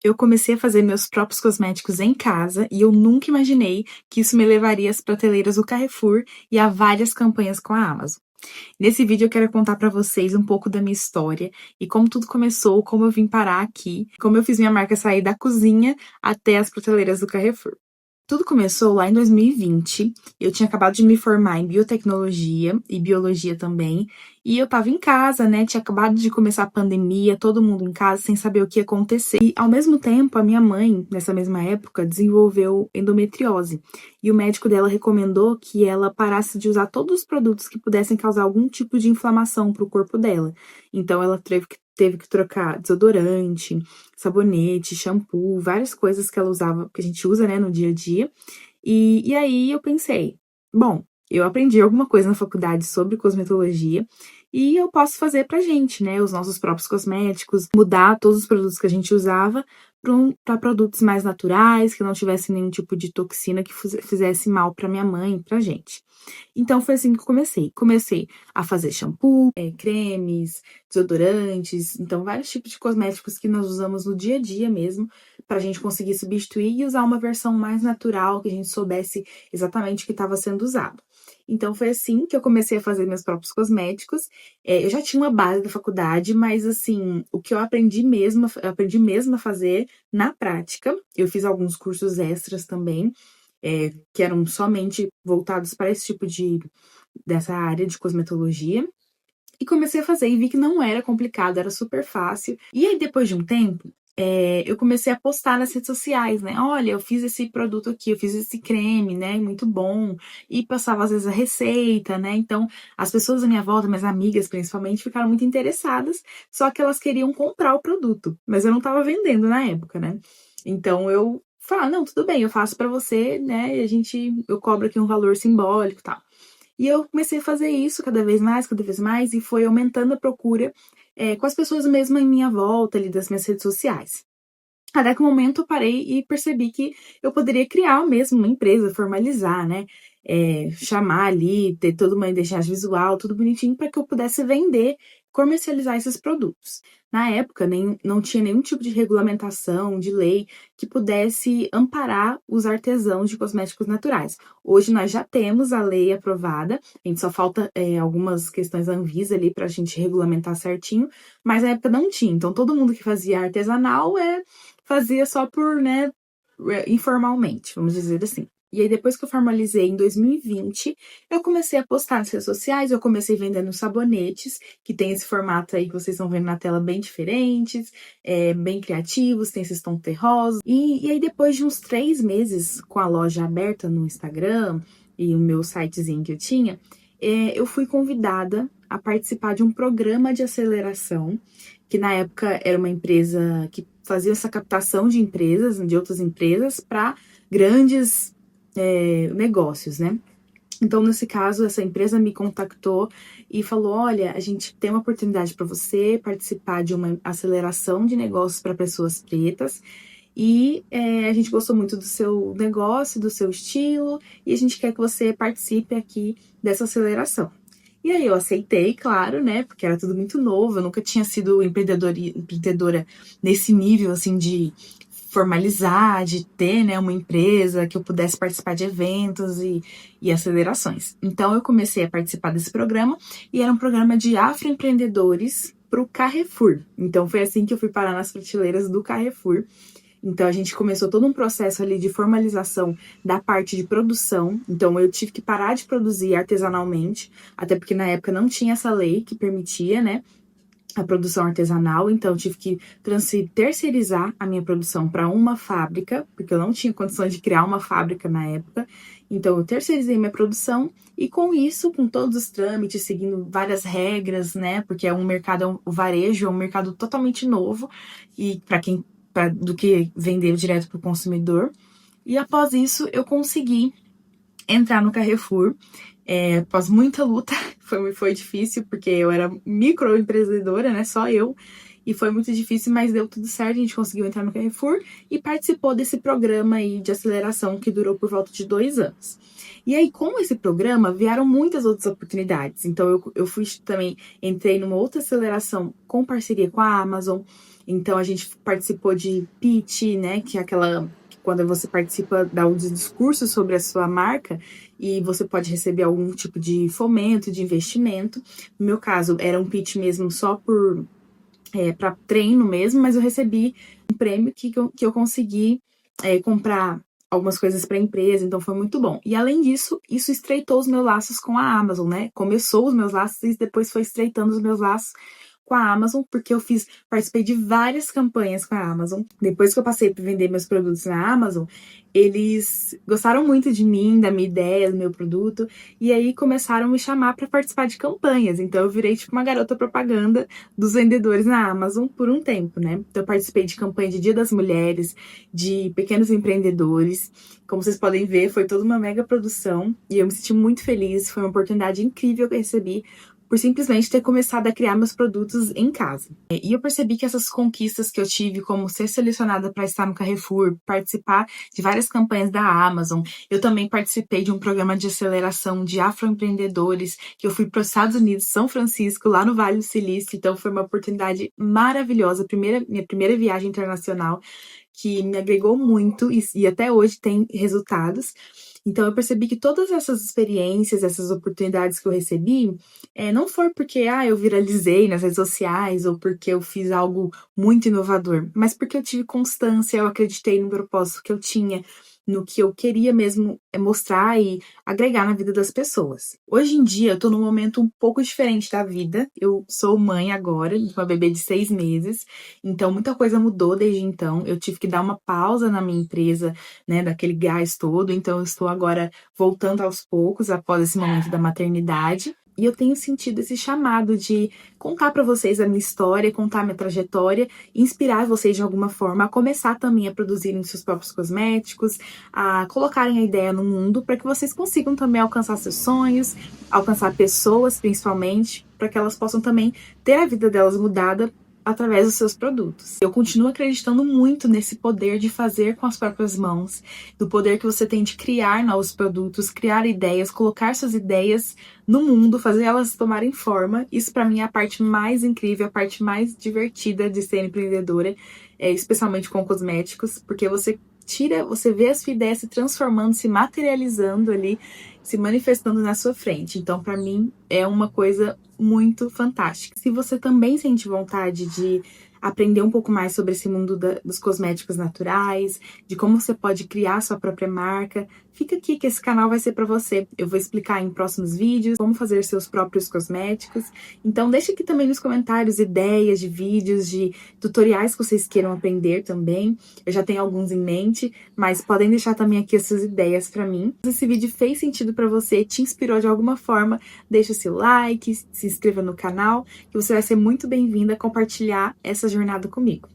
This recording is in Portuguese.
eu comecei a fazer meus próprios cosméticos em casa e eu nunca imaginei que isso me levaria às prateleiras do Carrefour e a várias campanhas com a Amazon. Nesse vídeo eu quero contar pra vocês um pouco da minha história e como tudo começou, como eu vim parar aqui, como eu fiz minha marca sair da cozinha até as prateleiras do Carrefour. Tudo começou lá em 2020. Eu tinha acabado de me formar em biotecnologia e biologia também. E eu tava em casa, né? Tinha acabado de começar a pandemia, todo mundo em casa sem saber o que ia acontecer. E ao mesmo tempo, a minha mãe, nessa mesma época, desenvolveu endometriose. E o médico dela recomendou que ela parasse de usar todos os produtos que pudessem causar algum tipo de inflamação pro corpo dela. Então ela teve que trocar desodorante, sabonete, shampoo, várias coisas que ela usava, que a gente usa, né, no dia a dia. E aí eu pensei, bom, eu aprendi alguma coisa na faculdade sobre cosmetologia e eu posso fazer pra gente, né, os nossos próprios cosméticos, mudar todos os produtos que a gente usava para produtos mais naturais, que não tivessem nenhum tipo de toxina que fizesse mal pra minha mãe e pra gente. Então foi assim que eu comecei. Comecei a fazer shampoo, cremes, desodorantes, então vários tipos de cosméticos que nós usamos no dia a dia mesmo, pra gente conseguir substituir e usar uma versão mais natural, que a gente soubesse exatamente o que estava sendo usado. Então foi assim que eu comecei a fazer meus próprios cosméticos. Eu já tinha uma base da faculdade, mas assim, o que eu aprendi mesmo a fazer na prática. Eu fiz alguns cursos extras também, que eram somente voltados para esse tipo dessa área de cosmetologia. E comecei a fazer e vi que não era complicado, era super fácil. E aí, depois de um tempo, eu comecei a postar nas redes sociais, né? Olha, eu fiz esse produto aqui, eu fiz esse creme, né? Muito bom. E passava, às vezes, a receita, né? Então, as pessoas à minha volta, minhas amigas principalmente, ficaram muito interessadas, só que elas queriam comprar o produto, mas eu não estava vendendo na época, né? Então, eu falei, não, tudo bem, eu faço pra você, né? E eu cobro aqui um valor simbólico e tal. E eu comecei a fazer isso cada vez mais, e foi aumentando a procura com as pessoas mesmo em minha volta, ali das minhas redes sociais. Até que um momento eu parei e percebi que eu poderia criar mesmo uma empresa, formalizar, né? Chamar ali, ter toda uma identidade visual, tudo bonitinho, para que eu pudesse vender, comercializar esses produtos. Na época, não tinha nenhum tipo de regulamentação, de lei, que pudesse amparar os artesãos de cosméticos naturais. Hoje nós já temos a lei aprovada, a gente só falta algumas questões da Anvisa ali para a gente regulamentar certinho, mas na época não tinha. Então todo mundo que fazia artesanal fazia só por, né, informalmente, vamos dizer assim. E aí, depois que eu formalizei em 2020, eu comecei a postar nas redes sociais, eu comecei vendendo sabonetes, que tem esse formato aí que vocês estão vendo na tela, bem diferentes, bem criativos, tem esses tons terrosos. E aí, depois de uns 3 meses com a loja aberta no Instagram e o meu sitezinho que eu tinha, eu fui convidada a participar de um programa de aceleração, que na época era uma empresa que fazia essa captação de empresas, de outras empresas, para grandes negócios, né? Então, nesse caso, essa empresa me contactou e falou: olha, a gente tem uma oportunidade para você participar de uma aceleração de negócios para pessoas pretas. E a gente gostou muito do seu negócio, do seu estilo, e a gente quer que você participe aqui dessa aceleração. E aí eu aceitei, claro, né? Porque era tudo muito novo, eu nunca tinha sido empreendedora nesse nível, assim, de formalizar, de ter, né, uma empresa que eu pudesse participar de eventos e acelerações. Então eu comecei a participar desse programa, e era um programa de afroempreendedores para o Carrefour. Então foi assim que eu fui parar nas prateleiras do Carrefour. Então a gente começou todo um processo ali de formalização da parte de produção. Então eu tive que parar de produzir artesanalmente, até porque na época não tinha essa lei que permitia, né, a produção artesanal. Então eu tive que terceirizar a minha produção para uma fábrica, porque eu não tinha condições de criar uma fábrica na época. Então eu terceirizei minha produção, e com isso, com todos os trâmites, seguindo várias regras, né, porque o varejo é um mercado totalmente novo, e do que vender direto para o consumidor. E após isso, eu consegui entrar no Carrefour, após muita luta. Foi difícil, porque eu era microempreendedora, né, só eu, e foi muito difícil, mas deu tudo certo, a gente conseguiu entrar no Carrefour e participou desse programa aí de aceleração que durou por volta de 2 anos. E aí, com esse programa, vieram muitas outras oportunidades. Então, eu fui também, entrei numa outra aceleração com parceria com a Amazon. Então a gente participou de pitch, né, que é aquela quando você participa, dá um discurso sobre a sua marca e você pode receber algum tipo de fomento, de investimento. No meu caso, era um pitch mesmo só para treino mesmo, mas eu recebi um prêmio que eu consegui comprar algumas coisas para a empresa, então foi muito bom. E além disso, isso estreitou os meus laços com a Amazon, né? Começou os meus laços e depois foi estreitando os meus laços com a Amazon, porque eu participei de várias campanhas com a Amazon. Depois que eu passei para vender meus produtos na Amazon, eles gostaram muito de mim, da minha ideia, do meu produto, e aí começaram a me chamar para participar de campanhas. Então eu virei tipo uma garota propaganda dos vendedores na Amazon por um tempo, né? Então eu participei de campanha de Dia das Mulheres, de pequenos empreendedores. Como vocês podem ver, foi toda uma mega produção e eu me senti muito feliz. Foi uma oportunidade incrível que eu recebi por simplesmente ter começado a criar meus produtos em casa. E eu percebi que essas conquistas que eu tive, como ser selecionada para estar no Carrefour, participar de várias campanhas da Amazon, eu também participei de um programa de aceleração de afroempreendedores, que eu fui para os Estados Unidos, São Francisco, lá no Vale do Silício, então foi uma oportunidade maravilhosa, minha primeira viagem internacional, que me agregou muito e até hoje tem resultados. Então eu percebi que todas essas experiências, essas oportunidades que eu recebi, não foi porque eu viralizei nas redes sociais ou porque eu fiz algo muito inovador, mas porque eu tive constância, eu acreditei no propósito que eu tinha, no que eu queria mesmo mostrar e agregar na vida das pessoas. Hoje em dia eu tô num momento um pouco diferente da vida. Eu sou mãe agora, de uma bebê de 6 meses, então muita coisa mudou desde então. Eu tive que dar uma pausa na minha empresa, né, daquele gás todo, então eu estou agora voltando aos poucos após esse momento da maternidade. E eu tenho sentido esse chamado de contar para vocês a minha história, contar a minha trajetória, inspirar vocês de alguma forma a começar também a produzirem seus próprios cosméticos, a colocarem a ideia no mundo para que vocês consigam também alcançar seus sonhos, alcançar pessoas principalmente, para que elas possam também ter a vida delas mudada através dos seus produtos. Eu continuo acreditando muito nesse poder de fazer com as próprias mãos, do poder que você tem de criar novos produtos, criar ideias, colocar suas ideias no mundo, fazer elas tomarem forma. Isso para mim é a parte mais incrível, a parte mais divertida de ser empreendedora, especialmente com cosméticos, porque você vê a sua ideia se transformando, se materializando ali, se manifestando na sua frente. Então, para mim, é uma coisa muito fantástica. Se você também sente vontade de aprender um pouco mais sobre esse mundo dos cosméticos naturais, de como você pode criar sua própria marca, fica aqui que esse canal vai ser para você. Eu vou explicar em próximos vídeos como fazer seus próprios cosméticos. Então deixa aqui também nos comentários ideias de vídeos, de tutoriais que vocês queiram aprender também. Eu já tenho alguns em mente, mas podem deixar também aqui as suas ideias para mim. Se esse vídeo fez sentido para você, te inspirou de alguma forma, deixa seu like, se inscreva no canal, que você vai ser muito bem-vinda a compartilhar essa jornada comigo.